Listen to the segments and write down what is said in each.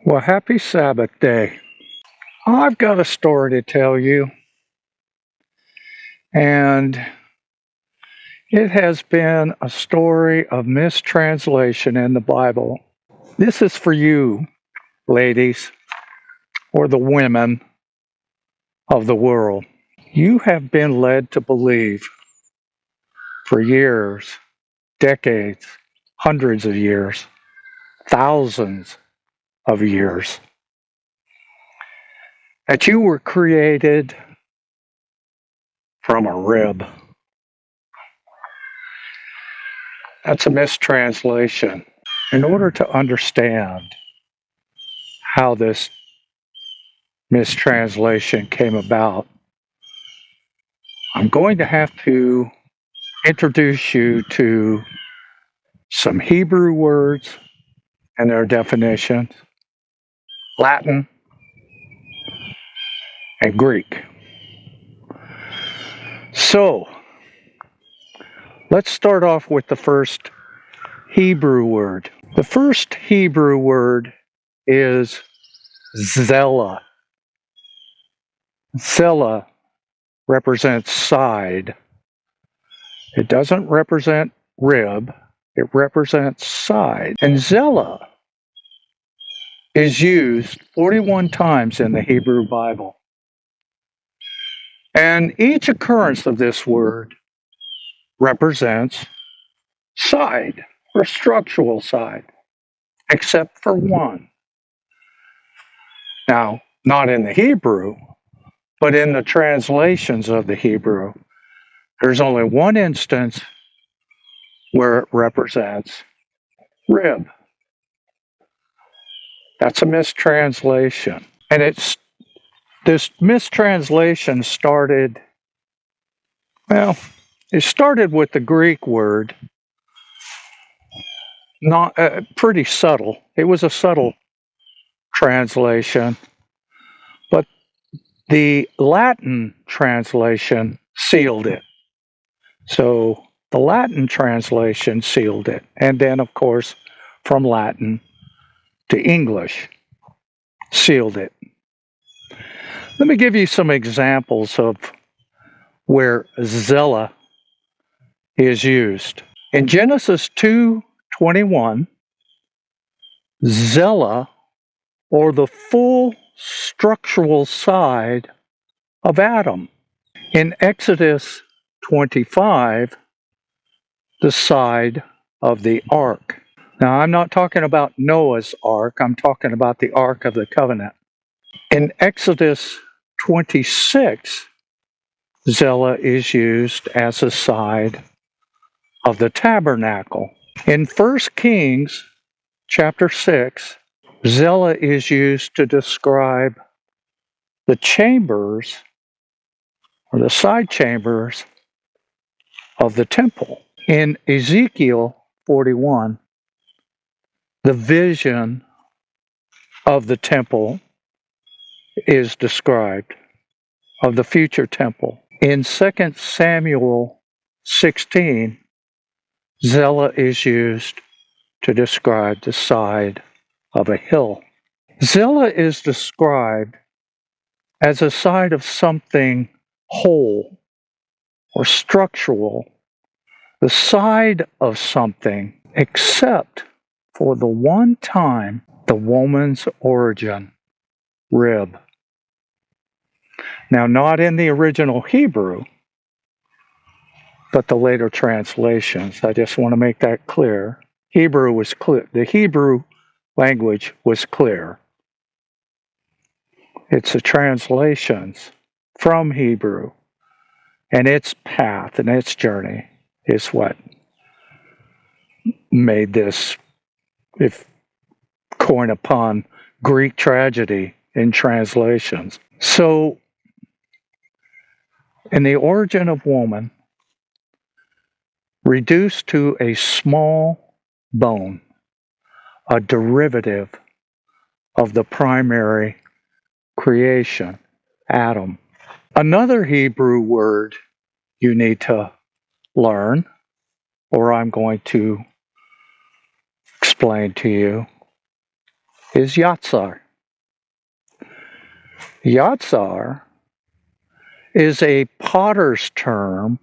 Well, happy Sabbath day. I've got a story to tell you, and it has been a story of mistranslation in the Bible. This is for you, ladies, or the women of the world. You have been led to believe for years, decades, hundreds of years, thousands of years that you were created from a rib. That's a mistranslation. In order to understand how this mistranslation came about, I'm going to have to introduce you to some Hebrew words and their definitions, Latin, and Greek. So, let's start off with the first Hebrew word. The first Hebrew word is Zela. Zela represents side. It doesn't represent rib, it represents side. And Zela is used 41 times in the Hebrew Bible. And each occurrence of this word represents side or structural side, except for one. Now, not in the Hebrew, but in the translations of the Hebrew, there's only one instance where it represents rib. That's a mistranslation. And this mistranslation started, well, it started with the Greek word, not pretty subtle. It was a subtle translation, but the Latin translation sealed it. So the Latin translation sealed it. And then, of course, from Latin to English, sealed it. Let me give you some examples of where Zela is used. In Genesis 2:21, Zela, or the full structural side of Adam. In Exodus 25, the side of the ark. Now, I'm not talking about Noah's ark, I'm talking about the Ark of the Covenant. In Exodus 26, Zela is used as a side of the tabernacle. In 1 Kings chapter 6, Zela is used to describe the chambers or the side chambers of the temple. In Ezekiel 41, the vision of the temple is described, of the future temple. In 2 Samuel 16, Zela is used to describe the side of a hill. Zela is described as a side of something whole or structural, the side of something, except for the one time the woman's origin, rib. Now, not in the original Hebrew, but the later translations. I just want to make that clear. Hebrew was clear. The Hebrew language was clear. It's the translations from Hebrew and its path and its journey is what made this, if coin upon Greek tragedy in translations. So, in the origin of woman, reduced to a small bone, a derivative of the primary creation, Adam. Another Hebrew word you need to learn, or I'm going to explain to you, is yatsar. Yatsar is a potter's term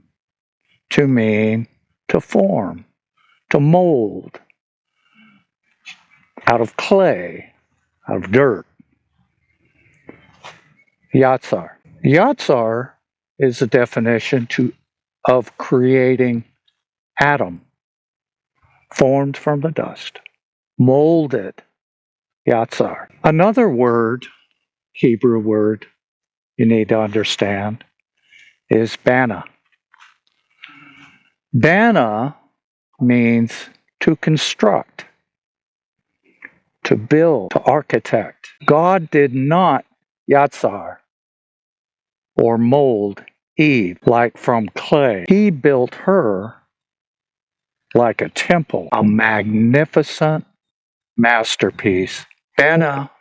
to mean to form, to mold out of clay, out of dirt. Yatsar. Yatsar is a definition of creating Adam, formed from the dust, molded. Yatsar. Another word, Hebrew word, you need to understand is bana. Bana means to construct, to build, to architect. God did not yatsar or mold Eve like from clay. He built her like a temple, a magnificent masterpiece. Bana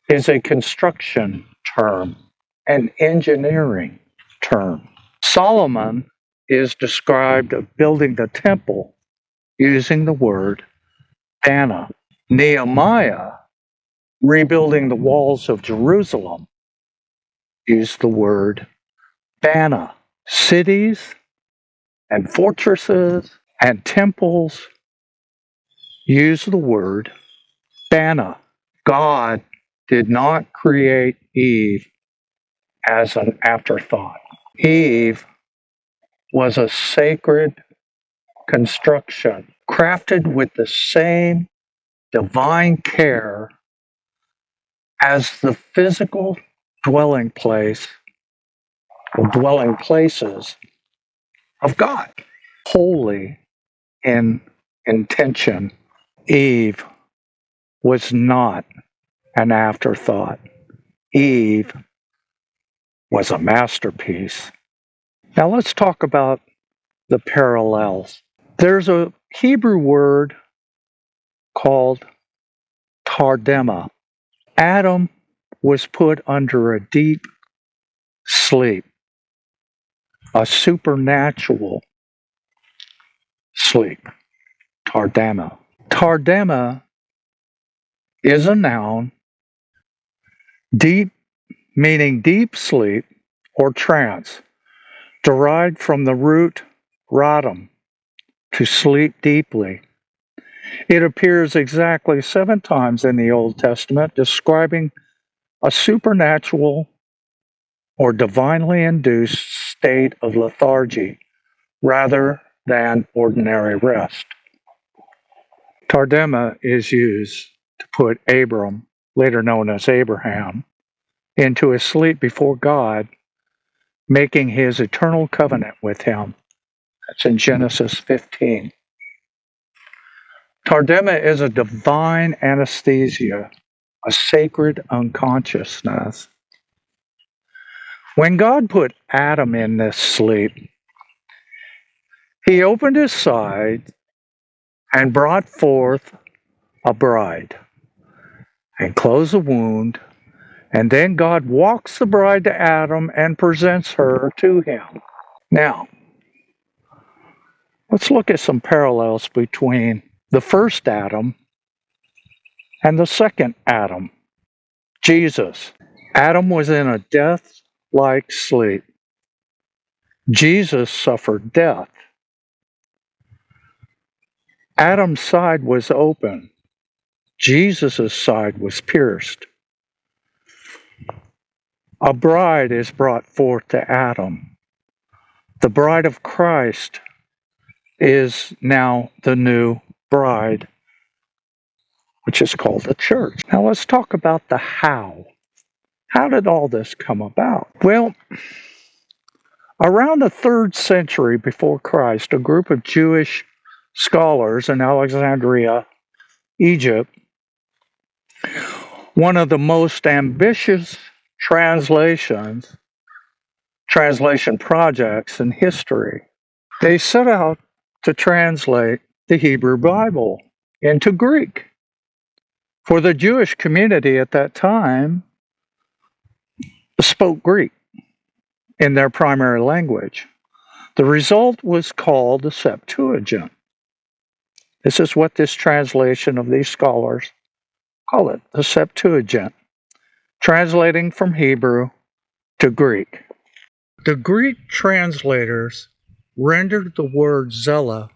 is a construction term, an engineering term. Solomon is described of building the temple using the word bana. Nehemiah, rebuilding the walls of Jerusalem, used the word bana. Cities and fortresses and temples use the word bana. God did not create Eve as an afterthought. Eve was a sacred construction crafted with the same divine care as the physical dwelling place or dwelling places of God. Holy in intention. Eve was not an afterthought. Eve was a masterpiece. Now let's talk about the parallels. There's a Hebrew word called tardema. Adam was put under a deep sleep, a supernatural sleep, tardema. Tardema is a noun, deep meaning deep sleep or trance, derived from the root radam, to sleep deeply. It appears exactly 7 times in the Old Testament, describing a supernatural or divinely induced state of lethargy rather than ordinary rest. Tardema is used to put Abram, later known as Abraham, into a sleep before God, making his eternal covenant with him. That's in Genesis 15. Tardema is a divine anesthesia, a sacred unconsciousness. When God put Adam in this sleep, he opened his side and brought forth a bride and closed the wound, and then God walks the bride to Adam and presents her to him. Now, let's look at some parallels between the first Adam and the second Adam, Jesus. Adam was in a death-like sleep. Jesus suffered death. Adam's side was open. Jesus' side was pierced. A bride is brought forth to Adam. The bride of Christ is now the new bride, which is called the church. Now let's talk about the how. How did all this come about? Well, around the 3rd century before Christ, a group of Jewish scholars in Alexandria, Egypt, one of the most ambitious translation projects in history, they set out to translate the Hebrew Bible into Greek. For the Jewish community at that time spoke Greek in their primary language. The result was called the Septuagint. This is what this translation of these scholars call it the Septuagint, translating from Hebrew to Greek. The Greek translators rendered the word zela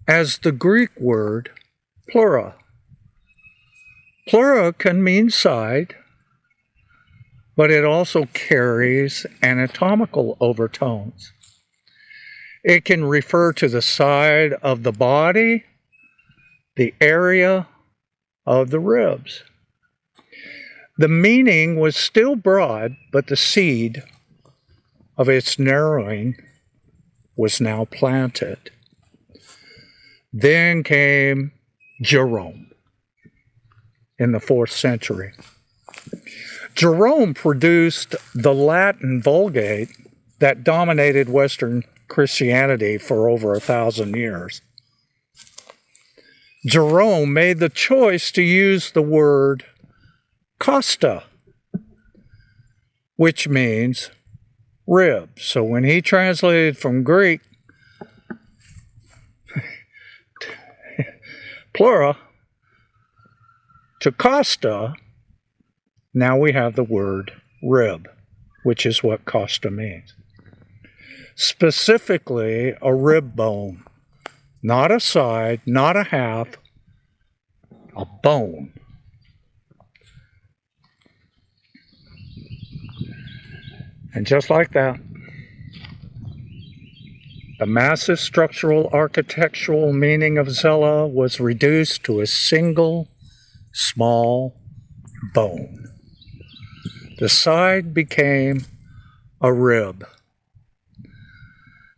as the Greek word plura. Plura can mean side, but it also carries anatomical overtones. It can refer to the side of the body, the area of the ribs. The meaning was still broad, but the seed of its narrowing was now planted. Then came Jerome in the 4th century. Jerome produced the Latin Vulgate that dominated Western Christianity for over 1,000 years. Jerome made the choice to use the word costa, which means rib. So when he translated from Greek plura to costa, now we have the word rib, which is what costa means. Specifically, a rib bone, not a side, not a half, a bone. And just like that, the massive structural architectural meaning of zela was reduced to a single small bone. The side became a rib.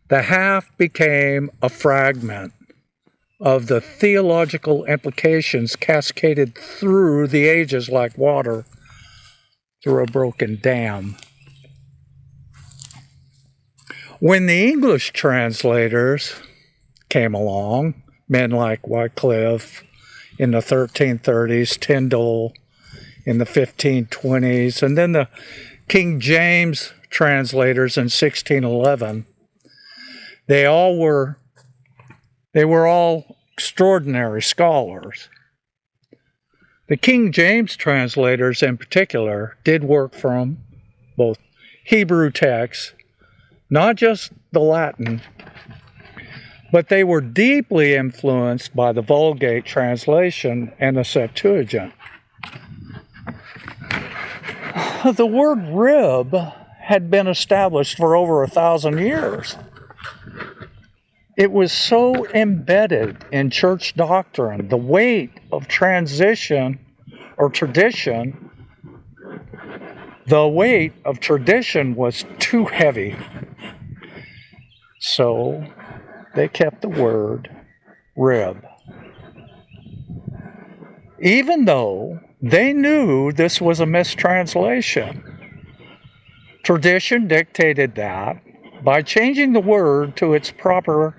The half became a fragment of the theological implications cascaded through the ages like water through a broken dam. When the English translators came along, men like Wycliffe in the 1330s, Tyndale in the 1520s, and then the King James translators in 1611, they were all extraordinary scholars. The King James translators in particular did work from both Hebrew texts, not just the Latin, but they were deeply influenced by the Vulgate translation and the Septuagint. The word rib had been established for over 1,000 years. It was so embedded in church doctrine, the weight of transition or tradition, the weight of tradition was too heavy. So they kept the word rib. Even though they knew this was a mistranslation, tradition dictated that by changing the word to its proper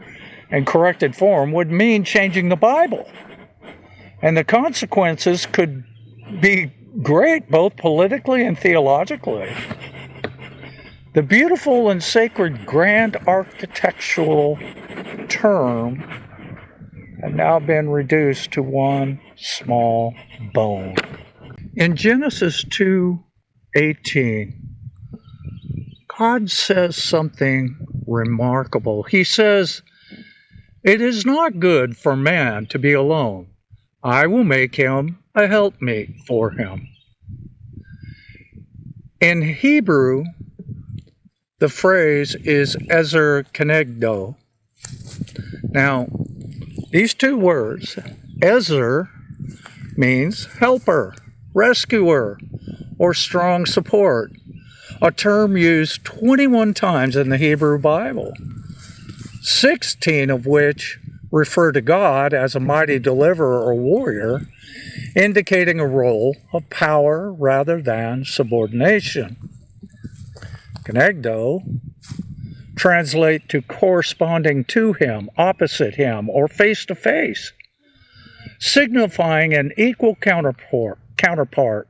and corrected form would mean changing the Bible. And the consequences could be great, both politically and theologically. The beautiful and sacred grand architectural term had now been reduced to one small bone. In Genesis 2:18, God says something remarkable. He says, "It is not good for man to be alone. I will make him a helpmate for him." In Hebrew, the phrase is ezer kenegdo. Now, these two words, ezer, means helper, rescuer, or strong support, a term used 21 times in the Hebrew Bible, 16 of which refer to God as a mighty deliverer or warrior, indicating a role of power rather than subordination. Kenegdo translate to corresponding to him, opposite him, or face to face, signifying an equal counterpart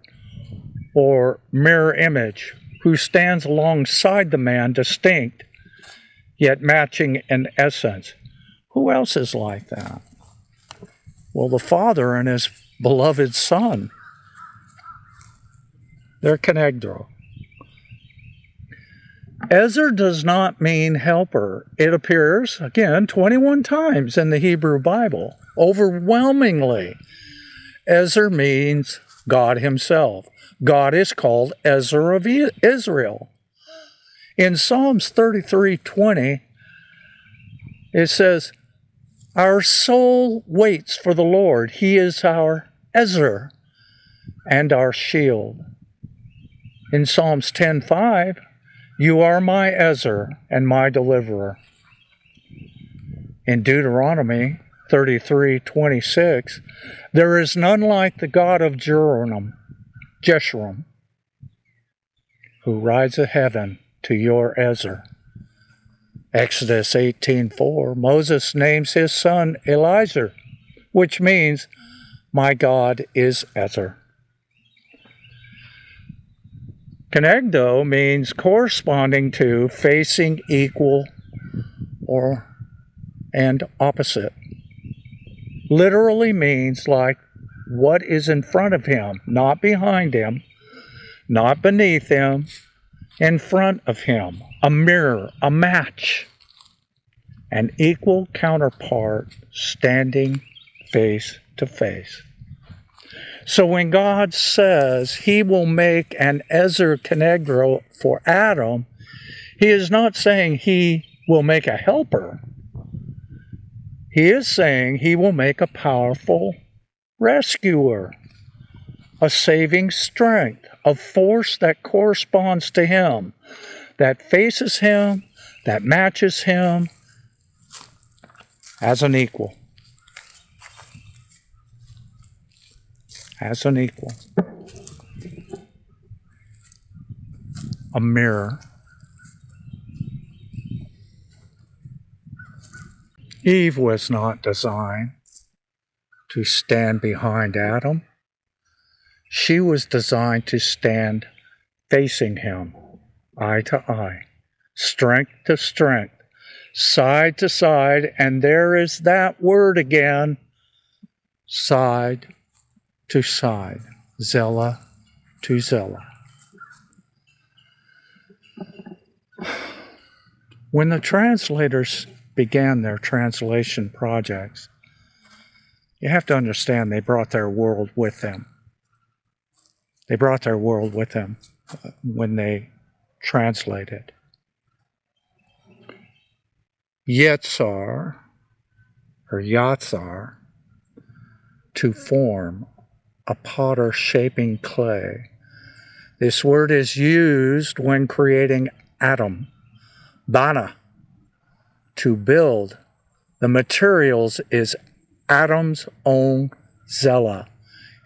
or mirror image who stands alongside the man, distinct yet matching in essence. Who else is like that? Well, the Father in his beloved son. They're kenegdo. Ezer does not mean helper. It appears, again, 21 times in the Hebrew Bible. Overwhelmingly, Ezer means God himself. God is called Ezer of Israel. In Psalms 33:20, it says, our soul waits for the Lord. He is our Ezer and our shield. In Psalms 10:5, you are my Ezer and my deliverer. In Deuteronomy 33:26, there is none like the God of Jeshurun, who rides a heaven to your Ezer. Exodus 18:4, Moses names his son Eliezer, which means, my God is Ezer. Kenegdo means corresponding to, facing, equal, and opposite. Literally means like what is in front of him, not behind him, not beneath him, in front of him. A mirror, a match, an equal counterpart standing face to face. So when God says he will make an Ezer Kenegdo for Adam, he is not saying he will make a helper. He is saying he will make a powerful rescuer, a saving strength, a force that corresponds to him, that faces him, that matches him as an equal. As an equal. A mirror. Eve was not designed to stand behind Adam. She was designed to stand facing him, eye to eye, strength to strength, side to side, and there is that word again, side to side, Zella to Zella. When the translators began their translation projects, you have to understand they brought their world with them. They brought their world with them when they translated. Yetzar, or Yatzar, to form, a potter shaping clay. This word is used when creating Adam, Bana, to build. The materials is Adam's own Zella,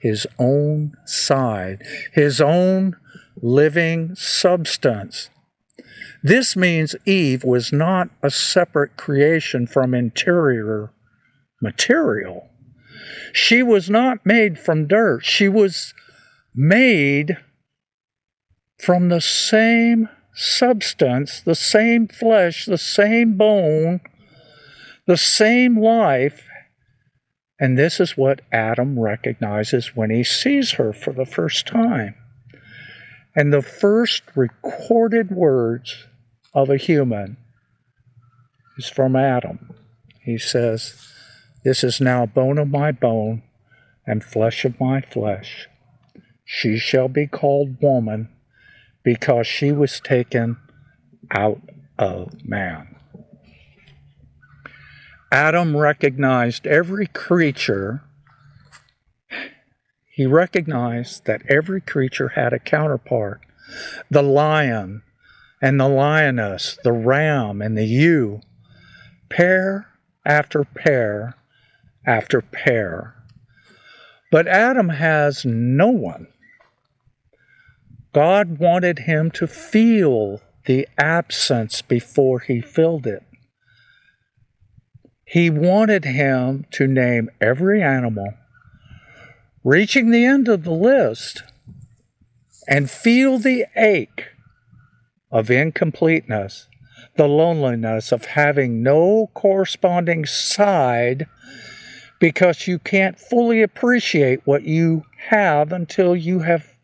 his own side, his own living substance. This means Eve was not a separate creation from interior material. She was not made from dirt. She was made from the same substance, the same flesh, the same bone, the same life. And this is what Adam recognizes when he sees her for the first time. And the first recorded words of a human is from Adam. He says, this is now bone of my bone and flesh of my flesh. She shall be called woman because she was taken out of man. Adam recognized every creature. He recognized that every creature had a counterpart. The lion and the lioness, the ram and the ewe, pair after pair after pair. But Adam has no one. God wanted him to feel the absence before he filled it. He wanted him to name every animal, reaching the end of the list, and feel the ache of incompleteness, the loneliness of having no corresponding side because you can't fully appreciate what you have until you have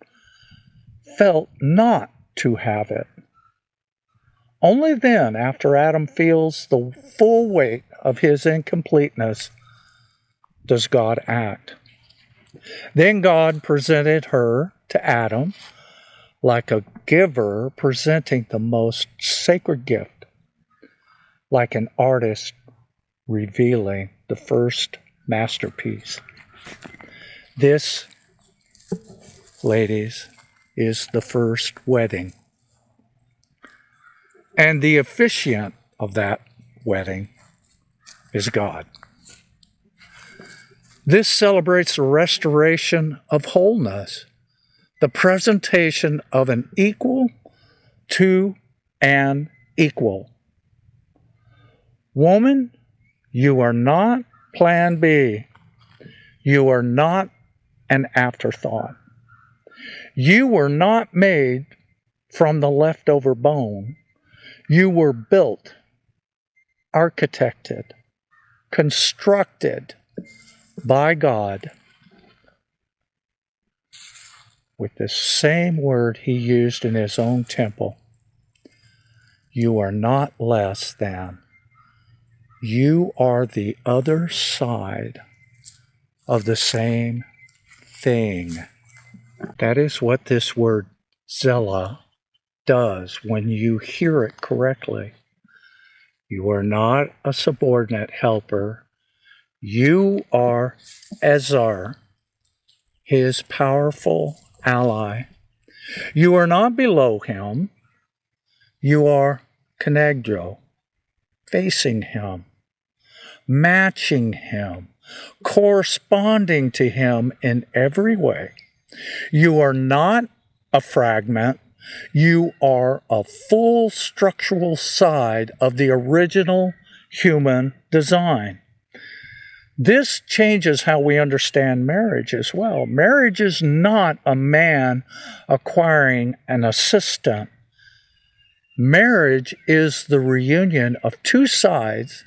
felt not to have it. Only then, after Adam feels the full weight of his incompleteness, does God act. Then God presented her to Adam like a giver presenting the most sacred gift, like an artist revealing the first masterpiece. This, ladies, is the first wedding. And the officiant of that wedding is God. This celebrates the restoration of wholeness, the presentation of an equal to an equal. Woman, you are not plan B. You are not an afterthought. You were not made from the leftover bone. You were built, architected, constructed by God with the same word he used in his own temple. You are not less than. You are the other side of the same thing. That is what this word Zella does when you hear it correctly. You are not a subordinate helper. You are Ezar, his powerful ally. You are not below him. You are Kenegdo, facing him, matching him, corresponding to him in every way. You are not a fragment. You are a full structural side of the original human design. This changes how we understand marriage as well. Marriage is not a man acquiring an assistant. Marriage is the reunion of two sides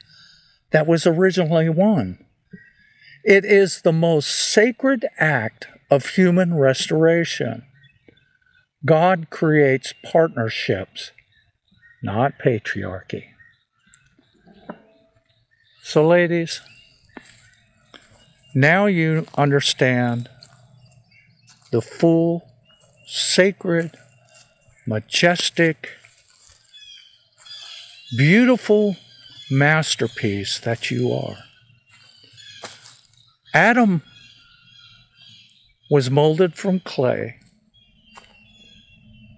that was originally one. It is the most sacred act of human restoration. God creates partnerships, not patriarchy. So, ladies, now you understand the full, sacred, majestic, beautiful masterpiece that you are. Adam was molded from clay.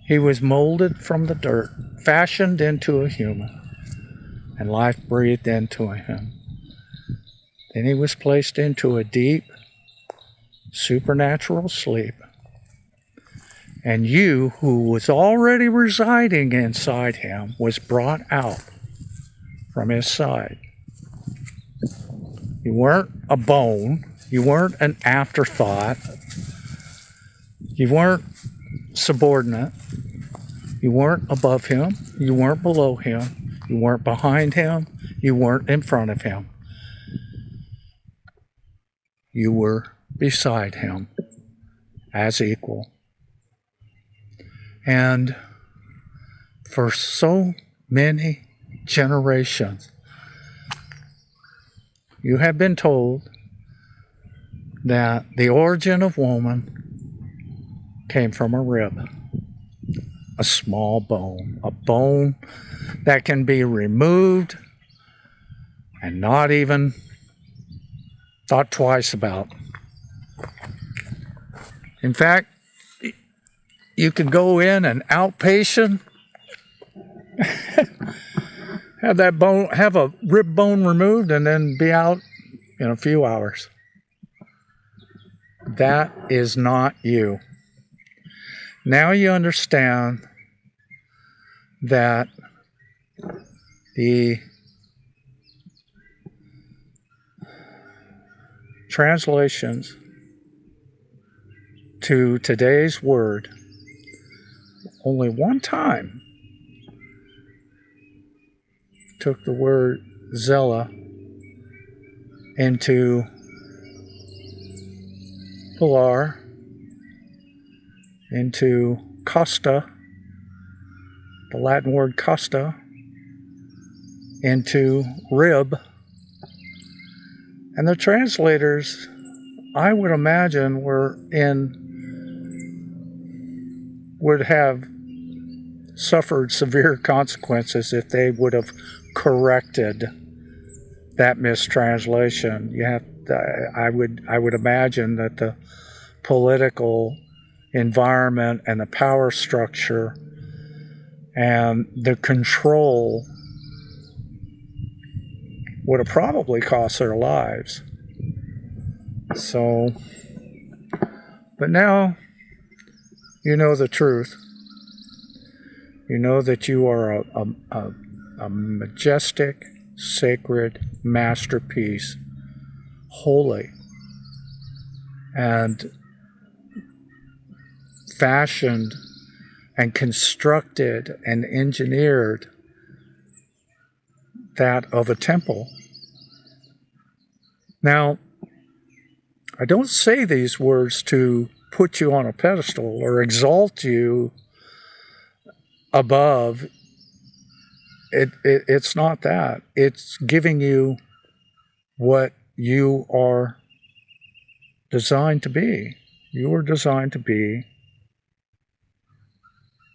He was molded from the dirt, fashioned into a human, and life breathed into him. Then he was placed into a deep, supernatural sleep. And you, who was already residing inside him, was brought out from his side. You weren't a bone. You weren't an afterthought. You weren't subordinate. You weren't above him. You weren't below him. You weren't behind him. You weren't in front of him. You were beside him as equal. And for so many generations, you have been told that the origin of woman came from a rib, a small bone, a bone that can be removed and not even thought twice about. In fact, you could go in and outpatient, have a rib bone removed, and then be out in a few hours. That is not you. Now you understand that the translations to today's word only one time took the word Zella into polar into costa, the Latin word costa, into rib. And the translators, I would imagine, would have suffered severe consequences if they would have corrected that mistranslation. I would imagine that the political environment and the power structure and the control would have probably cost their lives. So, but now you know the truth. You know that you are a majestic, sacred masterpiece, holy, and fashioned and constructed and engineered that of a temple. Now, I don't say these words to put you on a pedestal or exalt you above. It's not that. It's giving you what you are designed to be. You are designed to be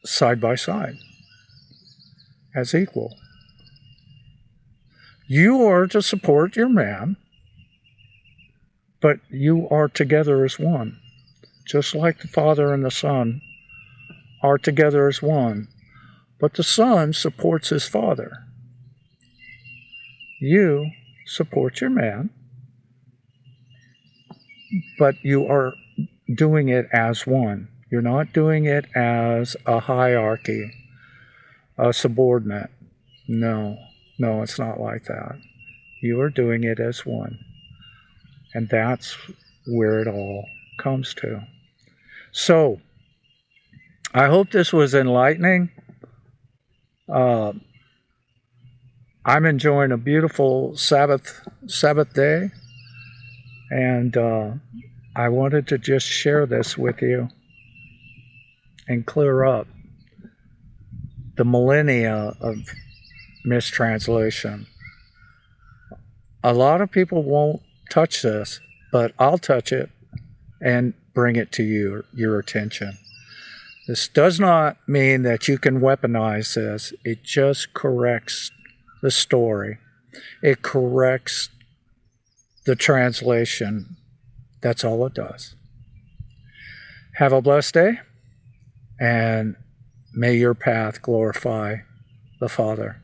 side by side, as equal. You are to support your man, but you are together as one. Just like the Father and the Son are together as one. But the Son supports his Father. You support your man, but you are doing it as one. You're not doing it as a hierarchy, a subordinate. No, it's not like that. You are doing it as one. And that's where it all comes to. So, I hope this was enlightening. I'm enjoying a beautiful Sabbath day, and I wanted to just share this with you and clear up the millennia of mistranslation. A lot of people won't touch this, but I'll touch it and bring it to your attention. This does not mean that you can weaponize this. It just corrects the story. It corrects the translation. That's all it does. Have a blessed day, and may your path glorify the Father.